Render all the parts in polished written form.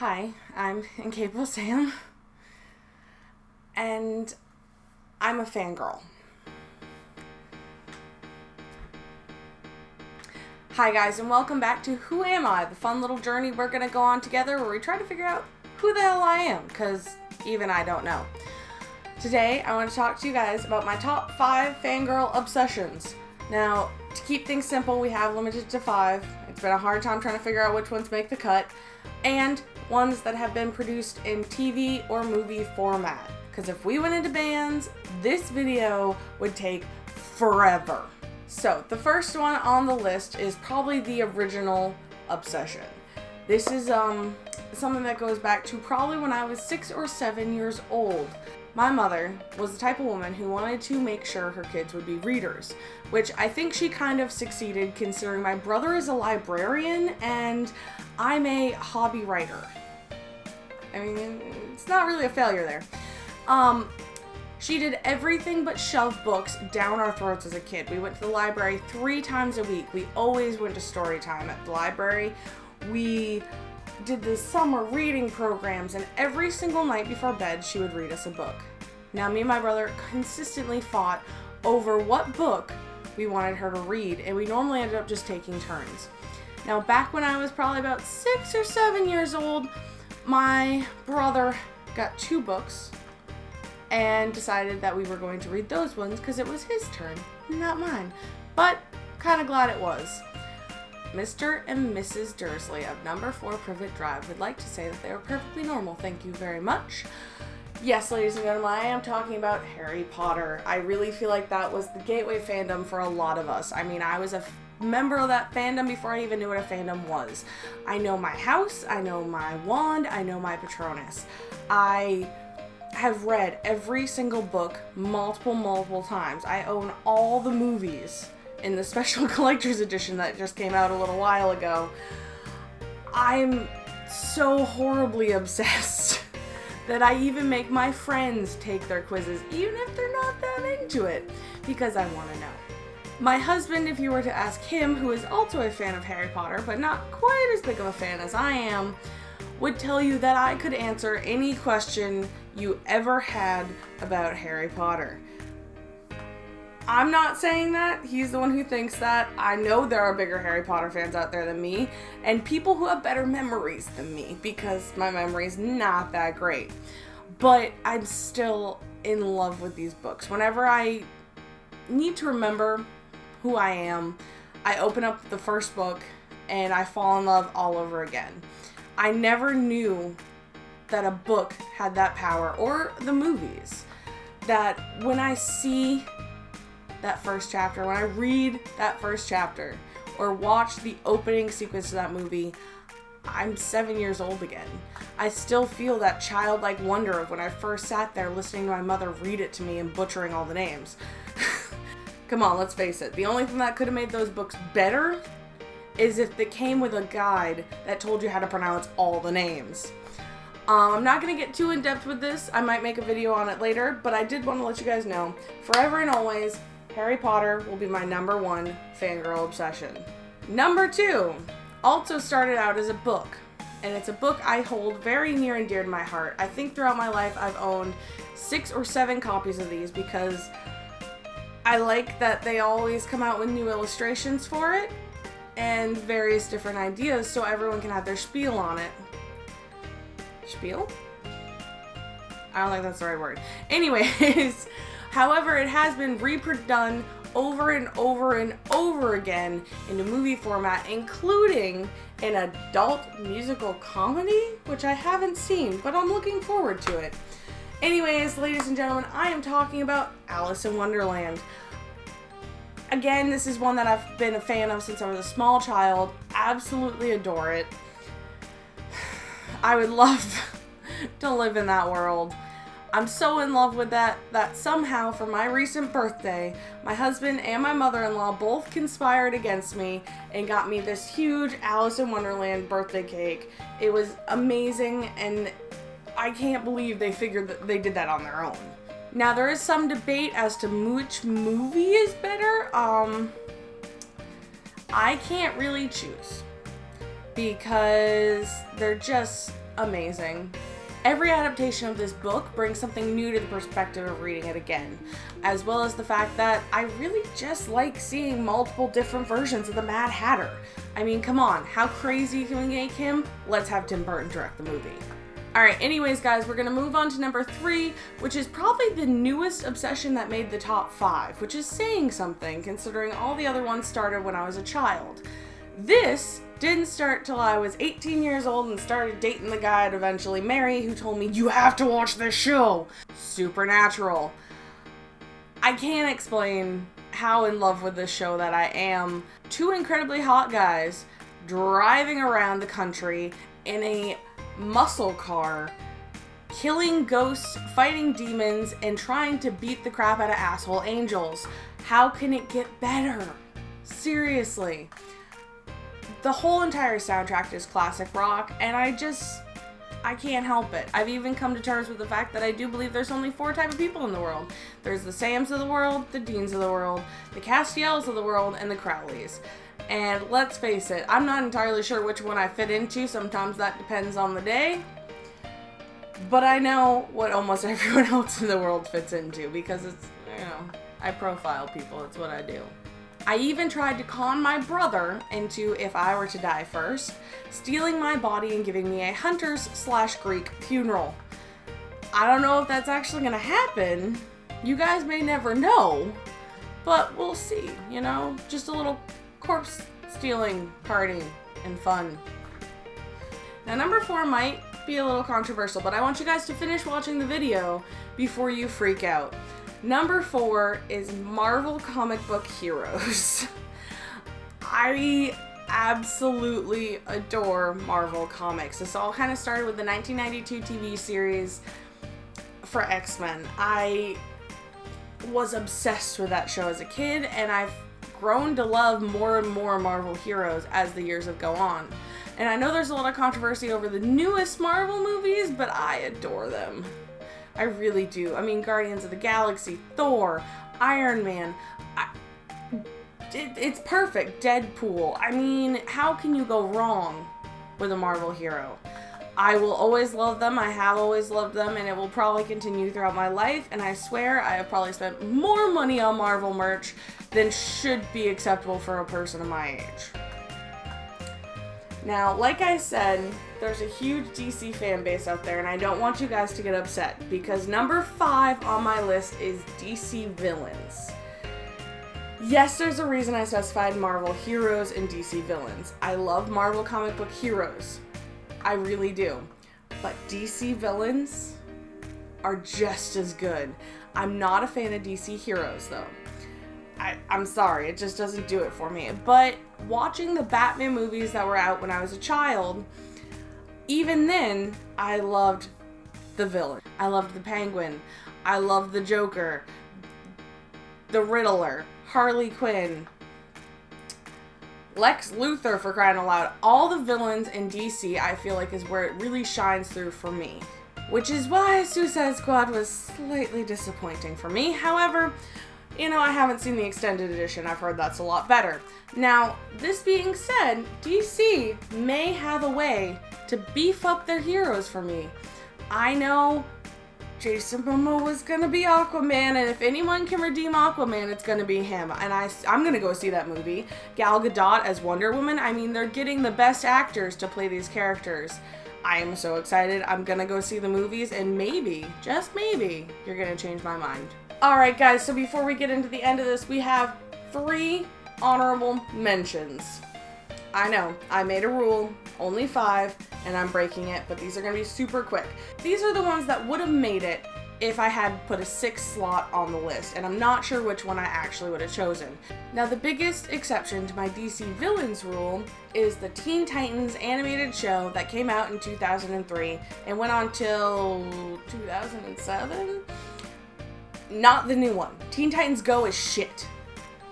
Hi, I'm IncapableSam, and I'm a fangirl. Hi guys, and welcome back to Who Am I? The fun little journey we're going to go on together where we try to figure out who the hell I am, because even I don't know. Today, I want to talk to you guys about my top 5 fangirl obsessions. Now, to keep things simple, we have limited to 5. It's been a hard time trying to figure out which ones make the cut, and ones that have been produced in TV or movie format. Because if we went into bands, this video would take forever. So, the first one on the list is probably the original obsession. This is something that goes back to probably when I was 6 or 7 years old. My mother was the type of woman who wanted to make sure her kids would be readers, which I think she kind of succeeded considering my brother is a librarian and I'm a hobby writer. I mean, it's not really a failure there. She did everything but shove books down our throats as a kid. We went to the library 3 times a week. We always went to story time at the library. We did the summer reading programs, and every single night before bed, she would read us a book. Now, me and my brother consistently fought over what book we wanted her to read, and we normally ended up just taking turns. Now, back when I was probably about 6 or 7 years old, my brother got 2 books and decided that we were going to read those ones because it was his turn, not mine. But kind of glad it was. Mr. and Mrs. Dursley of number 4 Privet Drive would like to say that they are perfectly normal. Thank you very much. Yes, ladies and gentlemen, I am talking about Harry Potter. I really feel like that was the gateway fandom for a lot of us. I mean, I was a member of that fandom before I even knew what a fandom was. I know my house, I know my wand, I know my Patronus. I have read every single book multiple times. I own all the movies in the special collector's edition that just came out a little while ago. I'm so horribly obsessed that I even make my friends take their quizzes, even if they're not that into it, because I want to know. My husband, if you were to ask him, who is also a fan of Harry Potter, but not quite as big of a fan as I am, would tell you that I could answer any question you ever had about Harry Potter. I'm not saying that. He's the one who thinks that. I know there are bigger Harry Potter fans out there than me, and people who have better memories than me, because my memory is not that great. But I'm still in love with these books. Whenever I need to remember who I am, I open up the first book and I fall in love all over again. I never knew that a book had that power, or the movies, that when I see that first chapter, when I read that first chapter, or watch the opening sequence of that movie, I'm 7 years old again. I still feel that childlike wonder of when I first sat there listening to my mother read it to me and butchering all the names. Come on, let's face it. The only thing that could have made those books better is if they came with a guide that told you how to pronounce all the names. I'm not going to get too in-depth with this. I might make a video on it later, but I did want to let you guys know, forever and always, Harry Potter will be my number 1 fangirl obsession. Number 2 also started out as a book, and it's a book I hold very near and dear to my heart. I think throughout my life I've owned 6 or 7 copies of these because I like that they always come out with new illustrations for it and various different ideas so everyone can have their spiel on it. Spiel? I don't think that's the right word. Anyways, however, it has been redone over and over again into movie format, including an adult musical comedy, which I haven't seen, but I'm looking forward to it. Anyways, ladies and gentlemen, I am talking about Alice in Wonderland. Again, this is one that I've been a fan of since I was a small child. Absolutely adore it. I would love to live in that world. I'm so in love with that somehow for my recent birthday, my husband and my mother-in-law both conspired against me and got me this huge Alice in Wonderland birthday cake. It was amazing, and I can't believe they figured that they did that on their own. Now, there is some debate as to which movie is better. I can't really choose because they're just amazing. Every adaptation of this book brings something new to the perspective of reading it again, as well as the fact that I really just like seeing multiple different versions of the Mad Hatter. I mean, come on, how crazy can we make him? Let's have Tim Burton direct the movie. Alright, anyways guys, we're gonna move on to number 3, which is probably the newest obsession that made the top 5, which is saying something considering all the other ones started when I was a child. This didn't start till I was 18 years old and started dating the guy I'd eventually marry who told me, you have to watch this show! Supernatural. I can't explain how in love with this show that I am. 2 incredibly hot guys driving around the country in a muscle car, killing ghosts, fighting demons, and trying to beat the crap out of asshole angels. How can it get better? Seriously. The whole entire soundtrack is classic rock, and I can't help it. I've even come to terms with the fact that I do believe there's only 4 types of people in the world. There's the Sams of the world, the Deans of the world, the Castiels of the world, and the Crowleys. And let's face it, I'm not entirely sure which one I fit into. Sometimes that depends on the day. But I know what almost everyone else in the world fits into because it's, I profile people. It's what I do. I even tried to con my brother into, if I were to die first, stealing my body and giving me a Hunters/Greek funeral. I don't know if that's actually gonna happen. You guys may never know, but we'll see, just a little corpse stealing party and fun. Now number 4 might be a little controversial, but I want you guys to finish watching the video before you freak out. Number 4 is Marvel comic book heroes. I absolutely adore Marvel comics. This all kind of started with the 1992 TV series for X-Men. I was obsessed with that show as a kid, and I've grown to love more and more Marvel heroes as the years have gone on. And I know there's a lot of controversy over the newest Marvel movies, but I adore them. I really do. I mean, Guardians of the Galaxy, Thor, Iron Man. It's perfect. Deadpool. I mean, how can you go wrong with a Marvel hero? I will always love them. I have always loved them, and it will probably continue throughout my life. And I swear I have probably spent more money on Marvel merch than should be acceptable for a person of my age. Now, like I said, there's a huge DC fan base out there, and I don't want you guys to get upset, because number 5 on my list is DC villains. Yes, there's a reason I specified Marvel heroes and DC villains. I love Marvel comic book heroes. I really do. But DC villains are just as good. I'm not a fan of DC heroes, though. I'm sorry, it just doesn't do it for me. But watching the Batman movies that were out when I was a child, even then, I loved the villain. I loved the Penguin. I loved the Joker, the Riddler, Harley Quinn, Lex Luthor, for crying out loud. All the villains in DC, I feel like, is where it really shines through for me. Which is why Suicide Squad was slightly disappointing for me. However, I haven't seen the extended edition. I've heard that's a lot better. Now, this being said, DC may have a way to beef up their heroes for me. I know Jason Momoa was gonna be Aquaman, and if anyone can redeem Aquaman, it's gonna be him. And I'm gonna go see that movie. Gal Gadot as Wonder Woman. I mean, they're getting the best actors to play these characters. I am so excited. I'm gonna go see the movies, and maybe, just maybe, you're gonna change my mind. Alright guys, so before we get into the end of this, we have 3 honorable mentions. I know, I made a rule, only 5, and I'm breaking it, but these are going to be super quick. These are the ones that would have made it if I had put a 6th slot on the list, and I'm not sure which one I actually would have chosen. Now, the biggest exception to my DC villains rule is the Teen Titans animated show that came out in 2003 and went on till 2007? Not the new one. Teen Titans Go is shit.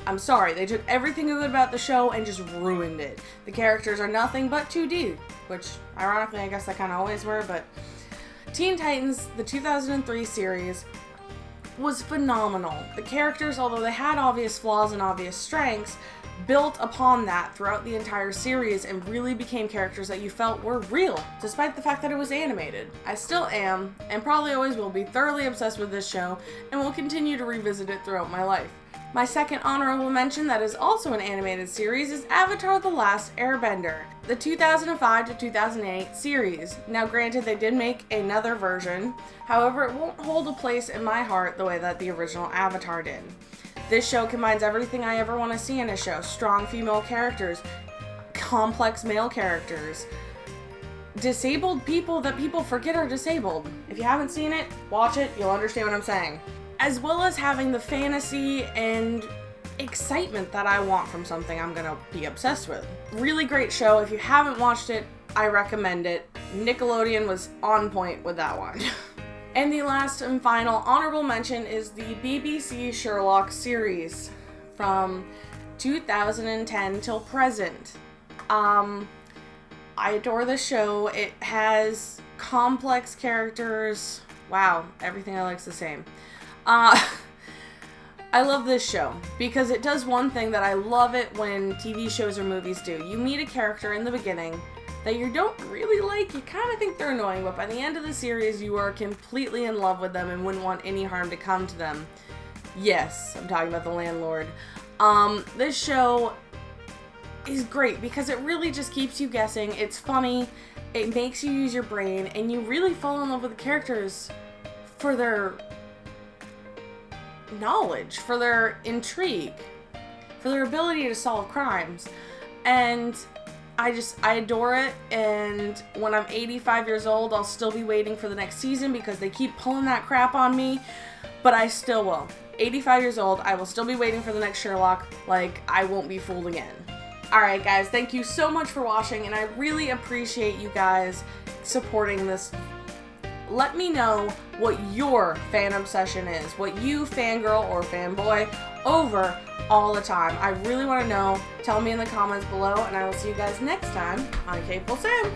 I'm sorry, they took everything good about the show and just ruined it. The characters are nothing but 2D, which, ironically, I guess they kind of always were, but Teen Titans, the 2003 series, was phenomenal. The characters, although they had obvious flaws and obvious strengths, built upon that throughout the entire series and really became characters that you felt were real, despite the fact that it was animated. I still am, and probably always will be, thoroughly obsessed with this show, and will continue to revisit it throughout my life. My second honorable mention that is also an animated series is Avatar: The Last Airbender, the 2005 to 2008 series. Now granted, they did make another version, however it won't hold a place in my heart the way that the original Avatar did. This show combines everything I ever want to see in a show: strong female characters, complex male characters, disabled people that people forget are disabled. If you haven't seen it, watch it, you'll understand what I'm saying. As well as having the fantasy and excitement that I want from something I'm gonna be obsessed with. Really great show. If you haven't watched it, I recommend it. Nickelodeon was on point with that one. And the last and final honorable mention is the BBC Sherlock series from 2010 till present. I adore the show. It has complex characters. Wow, everything I like's the same. I love this show because it does one thing that I love it when TV shows or movies do. You meet a character in the beginning that you don't really like, you kind of think they're annoying, but by the end of the series you are completely in love with them and wouldn't want any harm to come to them. Yes, I'm talking about The Landlord. This show is great because it really just keeps you guessing. It's funny, it makes you use your brain, and you really fall in love with the characters for their knowledge, for their intrigue, for their ability to solve crimes. And I adore it, and when I'm 85 years old, I'll still be waiting for the next season because they keep pulling that crap on me, but I still will. 85 years old, I will still be waiting for the next Sherlock, like, I won't be fooled again. Alright guys, thank you so much for watching, and I really appreciate you guys supporting this. Let me know what your fan obsession is, what you fangirl or fanboy over all the time. I really want to know. Tell me in the comments below, and I will see you guys next time on IncapableSam.